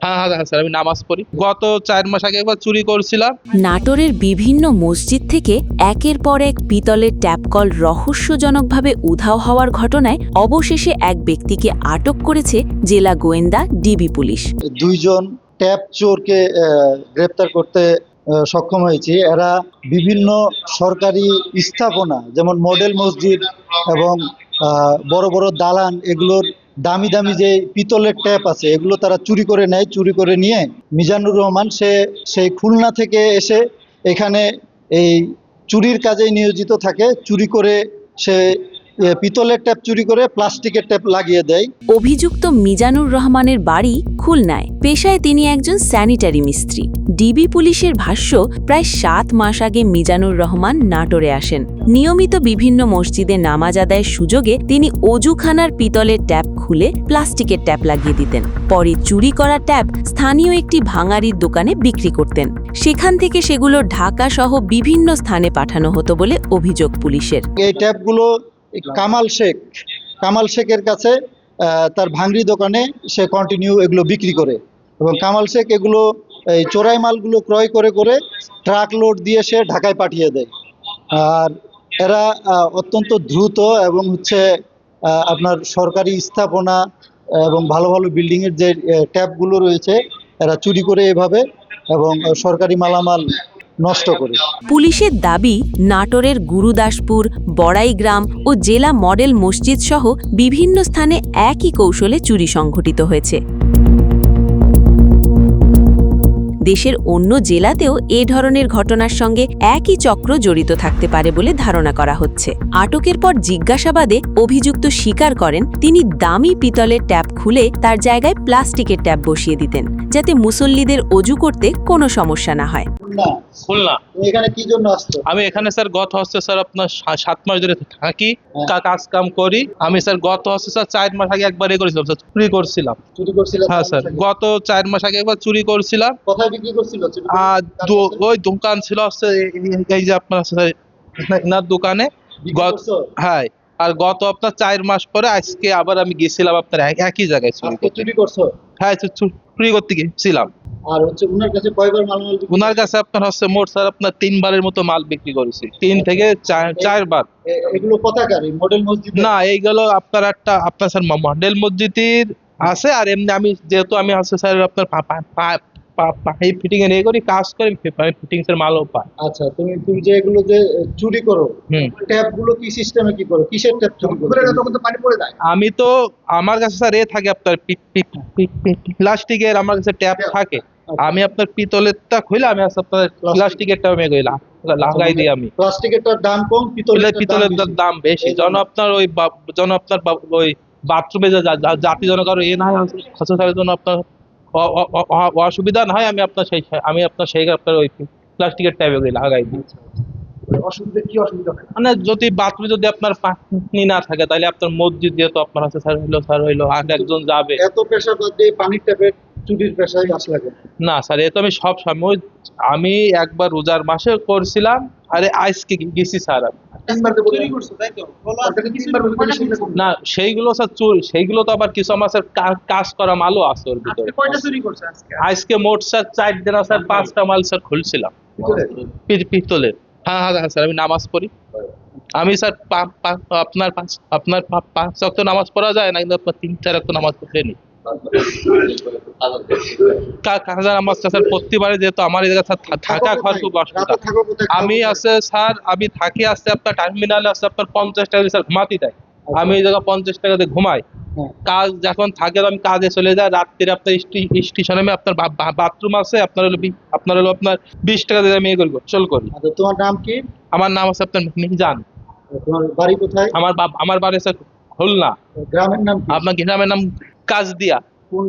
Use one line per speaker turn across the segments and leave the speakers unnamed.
হ্যাঁ হ্যাঁ হ্যাঁ স্যার, আমি নামাজ পড়ি। গত 4 মাস আগে একবার চুরি করছিলাম।
নাটোরের বিভিন্ন মসজিদ থেকে একের পর এক পিতলের ট্যাপকল রহস্যজনকভাবে উধাও হওয়ার ঘটনায় অবশেষে এক ব্যক্তিকে আটক করেছে জেলা গোয়েন্দা ডিবি পুলিশ।
দুইজন ট্যাপ চোরকে গ্রেপ্তার করতে সক্ষম হয়েছি। এরা বিভিন্ন সরকারি স্থাপনা যেমন মডেল মসজিদ এবং বড় বড় দালান, এগুলোর দামি দামি যে পিতলের ট্যাপ আছে এগুলো তারা চুরি করে নেয়। চুরি করে নিয়ে মিজানুর রহমান সেই খুলনা থেকে এসে এখানে এই চুরির কাজে নিয়োজিত থাকে। চুরি করে সে পিতলের ট্যাপ চুরি করে প্লাস্টিকের ট্যাপ লাগিয়ে দেয়।
অভিযুক্ত মিজানুর রহমানের বাড়ি খুলনায়। পেশায় তিনি একজন স্যানিটারি মিস্ত্রি। ডিবি পুলিশের ভাষ্য, প্রায় 7 মাস আগে মিজানুর রহমান নাটোরে আসেন। নিয়মিত বিভিন্ন মসজিদে নামাজ আদায়ের সুযোগে তিনি অজুখানার পিতলের ট্যাপ খুলে প্লাস্টিকের ট্যাপ লাগিয়ে দিতেন। পরে চুরি করা ট্যাপ স্থানীয় একটি ভাঙাড়ির দোকানে বিক্রি করতেন। সেখান থেকে সেগুলো ঢাকা সহ বিভিন্ন স্থানে পাঠানো হতো বলে অভিযোগ পুলিশের।
এই ট্যাপগুলো কামাল শেখের কাছে তার ভাঙড়ি দোকানে সে কন্টিনিউ এগুলো বিক্রি করে, এবং কামাল শেখ এগুলো এই চোরাই মালগুলো ক্রয় করে করে ট্রাক লোড দিয়ে সে ঢাকায় পাঠিয়ে দেয়। আর এরা অত্যন্ত দ্রুত এবং আপনার সরকারি স্থাপনা এবং ভালো ভালো বিল্ডিংয়ের যে ট্যাপগুলো রয়েছে এরা চুরি করে এভাবে, এবং সরকারি মালামাল নষ্ট করে।
পুলিশের দাবি, নাটোরের গুরুদাসপুর, বড়াইগ্রাম ও জেলা মডেল মসজিদ সহ বিভিন্ন স্থানে একই কৌশলে চুরি সংঘটিত হয়েছে। দেশের অন্য জেলাতেও এ ধরনের ঘটনার সঙ্গে একই চক্র জড়িত থাকতে পারে বলে ধারণা করা হচ্ছে। আটকের পর জিজ্ঞাসাবাদে অভিযুক্ত স্বীকার করেন, তিনি দামি পিতলের ট্যাপ খুলে তার জায়গায় প্লাস্টিকের ট্যাপ বসিয়ে দিতেন, যাতে মুসল্লিদের অজু করতে কোনো সমস্যা না হয়।
খুলনা।
এখানে কি জন্য আসছো?
আমি এখানে স্যার গত হচ্ছে স্যার আপনার 7 মাস ধরে থাকি, কাজ কাম করি। আমি স্যার গত হচ্ছে স্যার 4 মাস আগে একবার করেছিলাম স্যার, চুরি করছিলাম।
হ্যাঁ
স্যার, গত 4 মাস আগে একবার চুরি করছিলাম।
কোথায় বিক্রি করছিল?
ওই দোকান ছিল হচ্ছে এই যে আপনার এনার দোকানে। হ্যাঁ, আর গত আপনার 4 মাস পরে আজকে আবার আমি গেছিলাম আপনার একই জায়গায়
চুরি করছো?
হ্যাঁ, চুরি করতে গেছিলাম।
আর উনার কাছে কয়বার মাল
উনার কাছে আপনার মোট স্যার আপনার 3 বারের মতো মাল বিক্রি করেছি। 3 থেকে 4 বার।
এগুলো কোথাকার? মডেল মসজিদ
না, এইগুলো আপনার স্যার মডেল মসজিদের আছে। আর এমনি আমি যেহেতু আমি স্যার আপনার পাইপ ফিটিং এর করি, কাজ করি, ফিটিংস এর মালও পাই।
আচ্ছা, তুমি যে এগুলো যে চুরি করো, ট্যাপ গুলো কি সিস্টেমে কি করো? কিসের ট্যাপ চুরি করো? তখন তো পানি পড়ে যায়।
আমি তো আমার কাছে স্যার থাকে আপনার প্লাস্টিকের, আমার কাছে ট্যাপ থাকে। আমি আপনার পিতলেরটা খুলে আমি আপনার প্লাস্টিকেরটা লাগাই দিই। আমি
প্লাস্টিকেরটার দাম কম,
পিতলের দাম বেশি। জন আপনার ওই বাথরুমে জাতি জনক আর না জন্য আপনার অসুবিধা না হয়, আমি আপনার সেই আপনার ওই প্লাস্টিকের ট্যাপে লাগাই দিই। মানে যদি বাথরুমে যদি আপনার পানি না থাকে, তাহলে আপনার মসজিদ যেহেতু আপনার আছে স্যার হইলো আর একজন যাবে।
এত পেশা বাদ দিয়ে পানির ট্যাপে চুরির পেশায় গাছ লাগে
না স্যার, এ তো আমি সব সময়, আমি একবার রোজার মাসে করছিলাম। আরে আজকে গেছি স্যার। না, সেইগুলো স্যার সেইগুলো তো আবার কিছু আমার স্যার কাজ করা মালও আছে ওর ভিতরে। আজকে মোট স্যার 4 দিন স্যার 5টা মাল স্যার খুলছিলাম পিতলের। হ্যাঁ হ্যাঁ হ্যাঁ স্যার, আমি নামাজ পড়ি। আমি স্যার আপনার 5 ওয়াক্ত নামাজ পড়া যায় না, কিন্তু আপনার 3-4 ওয়াক্ত নামাজ পড়তে নি। কাজা নামাজ স্যার প্রতিবারে, যেহেতু আমার এই জায়গায় থাকা খাওয়ার খুব অসুবিধা। আমি স্যার আমি থাকি আপনার টার্মিনালে আপনার 50 টাকা স্যার ঘুমাতে দেয়। আমি এই জায়গায় 50 টাকা দিয়ে ঘুমাই। কাজ যখন থাকে আমি কাজে চলে যাই। রাত্রিরে আপনার স্টেশনে আপনার বাথরুম আছে, আপনার হলো আপনার 20 টাকা দিয়ে আমি চল করি।
তোমার নাম কি?
আমার নাম আছে আপনার মিজান।
তোমার বাড়ি কোথায়?
আমার বাড়ি স্যার খুলনা।
গ্রামের নাম কি?
আপনার গ্রামের নাম কাজদিয়া।
কোন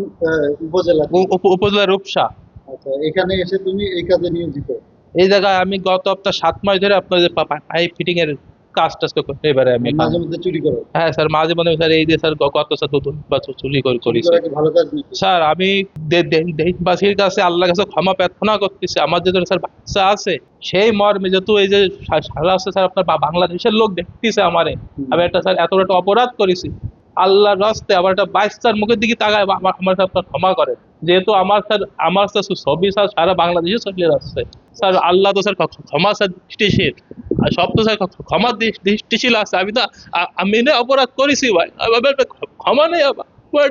উপজেলা?
উপজেলা রূপসা।
আচ্ছা, এখানে এসে তুমি এই কাজে নিয়োজিত?
এই জায়গায় আমি গত আপনার 7 মাস ধরে আপনার যে পাইপ ফিটিং এর কাজ করতে এবারে আমি
মাঝে মধ্যে চুরি করো?
হ্যাঁ স্যার, মাঝে মধ্যে স্যার এই যে স্যার গত স্যার 2 বছর চুরি করি
ভালো কাজ নাকি
স্যার? আমি দেশবাসীর কাছে আল্লাহর কাছে ক্ষমা প্রার্থনা করতেছি। আমার যে স্যার বাচ্চা আছে, সেই মর্মে যেহেতু এই যে সারা আছে স্যার আপনার বাংলাদেশের লোক দেখতেছে আমারে, আমি একটা স্যার এত একটা অপরাধ করেছি। আল্লাহর রাস্তে আমার একটা বাচ্চার মুখের দিকে তাকায় আমার স্যার আপনার ক্ষমা করেন, যেহেতু আমার স্যার ছবি স্যার সারা বাংলাদেশে চলে যাচ্ছে স্যার, আল্লাহ তো স্যার ক্ষমা স্যার দৃষ্টিশীল, আর সব তো স্যার ক্ষমা দৃষ্টিশীল আছে। আমি তো আমি না অপরাধ করেছি ভাই, আমার একটা ক্ষমা নেই, আমার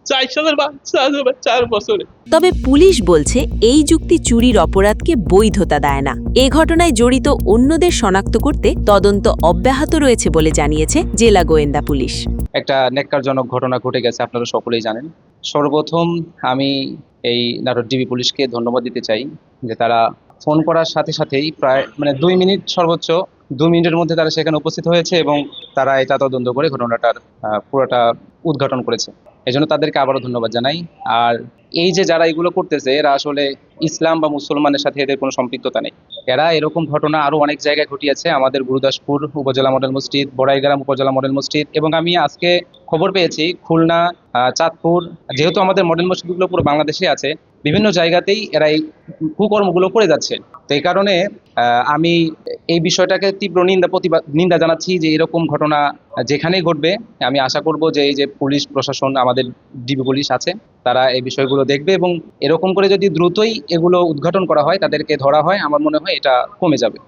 4 সালের বাচ্চা আছে ভাই, 4 বছরে।
তবে পুলিশ বলছে এই যুক্তি চুরির অপরাধকে বৈধতা দেয় না। এ ঘটনায় জড়িত অন্যদের শনাক্ত করতে তদন্ত অব্যাহত রয়েছে বলে জানিয়েছে জেলা গোয়েন্দা পুলিশ।
একটা ন্যাক্কারজনক ঘটনা ঘটে গেছে, আপনারা সকলেই জানেন। সর্বপ্রথম আমি এই নাটোর ডিবি পুলিশকে ধন্যবাদ দিতে চাই যে তারা ফোন করার সাথে সাথেই প্রায় 2 মিনিট, সর্বোচ্চ 2 মিনিটের মধ্যে তারা সেখানে উপস্থিত হয়েছে এবং তারা এটা তদন্ত করে ঘটনাটার পুরোটা উদ্ঘাটন করেছে। এজন্য তাদেরকে আবারও ধন্যবাদ জানাই। আর এই যে যারা এগুলো করতেছে, এরা আসলে ইসলাম বা মুসলমানের সাথে এদের কোনো সম্পৃক্ততা নেই। এরা এরকম ঘটনা আরো অনেক জায়গায় ঘটিয়েছে, আমাদের গুরুদাসপুর উপজেলা মডেল মসজিদ, বড়াইগ্রাম উপজেলা মডেল মসজিদ, এবং আমি আজকে খবর পেয়েছি খুলনা, চাঁদপুর, যেহেতু আমাদের মডেল মসজিদগুলো পুরো বাংলাদেশে আছে, বিভিন্ন জায়গাতেই এরা এই কুকর্মগুলো করে যাচ্ছে। তো এই কারণে আমি এই বিষয়টাকে তীব্র নিন্দা জানাচ্ছি যে এরকম ঘটনা যেখানেই ঘটবে, আমি আশা করব যে এই যে পুলিশ প্রশাসন, আমাদের ডিবি পুলিশ আছে, তারা এই বিষয়গুলো দেখবে এবং এরকম করে যদি দ্রুতই এগুলো উদ্ঘাটন করা হয়, তাদেরকে ধরা হয়, আমার মনে হয় এটা কমে যাবে।